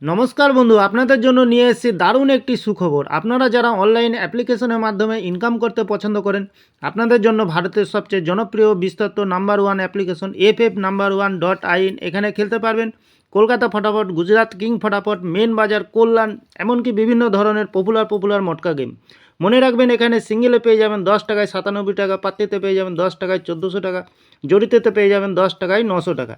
নমস্কার বন্ধু, আপনাদের জন্য নিয়ে এসেছি দারুণ একটি সুখবর। আপনারা যারা অনলাইন অ্যাপ্লিকেশনের মাধ্যমে ইনকাম করতে পছন্দ করেন, আপনাদের জন্য ভারতের সবচেয়ে জনপ্রিয় বিস্তৃত নাম্বার ওয়ান অ্যাপ্লিকেশন FF1.in এখানে খেলতে পারবেন। কলকাতা ফটাফট, গুজরাট কিং ফটাফট, মেন বাজার, কল্যাণ, এমনকি বিভিন্ন ধরনের পপুলার মটকা গেম। মনে রাখবেন, এখানে সিঙ্গেলে পেয়ে যাবেন 10 টাকায় 97 টাকা, পাত্তিতে পেয়ে যাবেন 10 টাকায় 1400 টাকা, জড়িতেতে পেয়ে যাবেন 10 টাকায় 900 টাকা।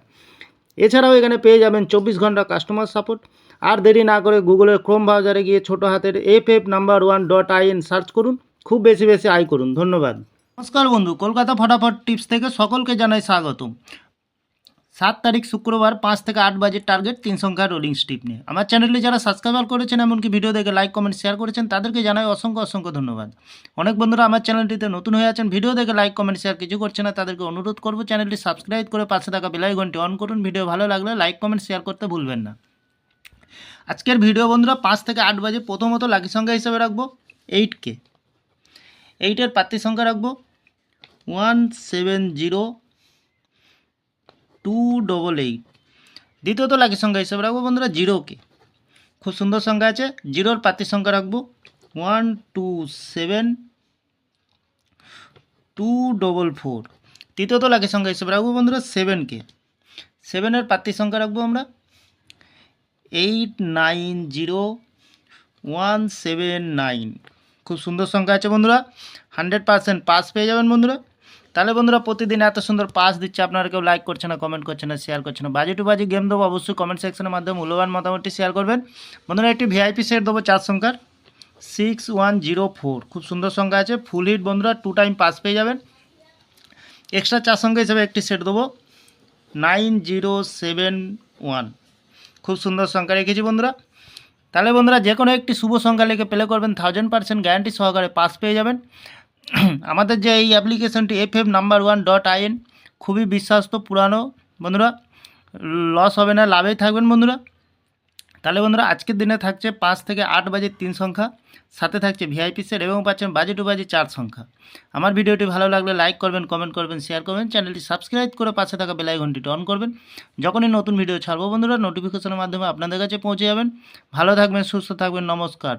এছাড়াও এখানে পেয়ে যাবেন 24 ঘন্টা কাস্টমার সাপোর্ট। আর দেরি না করে গুগলের ক্রোম ব্রাউজারে গিয়ে ছোটো হাতের FF1.in সার্চ করুন, খুব বেশি আয় করুন। ধন্যবাদ। নমস্কার বন্ধু, কলকাতা ফটাফট টিপস থেকে সকলকে জানাই স্বাগতম। 7 তারিখ শুক্রবার 5 থেকে 8 বাজে টার্গেট 3 সংখ্যার রোলিং স্টিপ নিয়ে আমার চ্যানেলটি যারা সাবস্ক্রাইব করেছেন, এমনকি ভিডিও দেখে লাইক কমেন্ট শেয়ার করেছেন, তাদেরকে জানাই অসংখ্য ধন্যবাদ। অনেক বন্ধুরা আমার চ্যানেলটিতে নতুন হয়ে আছেন, ভিডিও দেখে লাইক কমেন্ট শেয়ার কিছু করছে না, তাদেরকে অনুরোধ করব চ্যানেলটি সাবস্ক্রাইব করে পাশে থাকা বেল আইকনটি অন করুন। ভিডিও ভালো লাগলে লাইক কমেন্ট শেয়ার করতে ভুলবেন না। আজকের ভিডিও বন্ধুরা 5 থেকে 8 বাজে প্রথমত লাকি সংখ্যা হিসেবে রাখবো 8কে। 8-এর প্রার্থী সংখ্যা রাখবো 170288। দ্বিতীয়ত লাকি সংখ্যা হিসেবে রাখবো বন্ধুরা 0কে। খুব সুন্দর সংখ্যা আছে। 0-র প্রার্থী সংখ্যা রাখবো 127244। তৃতীয়ত লাকি সংখ্যা হিসেবে রাখবো বন্ধুরা 7কে। 7-এর প্রার্থী সংখ্যা রাখবো আমরা 890179। খুব সুন্দর সংখ্যা আছে বন্ধুরা, 100% পাস পেয়ে যাবেন বন্ধুরা। তাহলে বন্ধুরা প্রতিদিন এত সুন্দর পাস দিচ্ছে, আপনারা কেউ লাইক করছে না, কমেন্ট করছে না, শেয়ার করছে না। বাজি টু বাজি গেম দেবো, অবশ্যই কমেন্ট সেকশনের মাধ্যমে মূল্যবান মতামতটি শেয়ার করবেন বন্ধুরা। একটি ভিআইপি সেট দেবো 4 সংখ্যার 6104। খুব সুন্দর সংখ্যা আছে, ফুল হিট বন্ধুরা, 2 টাইম পাস পেয়ে যাবেন। এক্সট্রা 4 সংখ্যা হিসেবে একটি সেট দেবো 9071। খুব সুন্দর সংখ্যা রেখেছি বন্ধুরা। তাহলে বন্ধুরা যে কোনো একটি শুভ সংখ্যা লিখে প্লে করবেন, 1000% গ্যারান্টি সহকারে পাস পেয়ে যাবেন। আমাদের যে এই অ্যাপ্লিকেশনটি FF1.in খুবই বিশ্বাস্ত, পুরানো বন্ধুরা, লস হবে না, লাভেই থাকবেন বন্ধুরা। তাহলে বন্ধুরা আজকের দিনে থাকছে 5 থেকে 8 বাজে 3 সংখ্যা, সাথে থাকছে ভিআইপি সেট এবং পাচ্ছেন বাজি টু বাজি 4 সংখ্যা। আমার ভিডিওটি ভালো লাগলে লাইক করবেন, কমেন্ট করবেন, শেয়ার করবেন, চ্যানেলটি সাবস্ক্রাইব করে পাশে থাকা বেল আইকনটি অন করবেন। যখনই নতুন ভিডিও ছাড়বো বন্ধুরা, নোটিফিকেশনের মাধ্যমে আপনাদের কাছে পৌঁছে যাবেন। ভালো থাকবেন, সুস্থ থাকবেন, নমস্কার।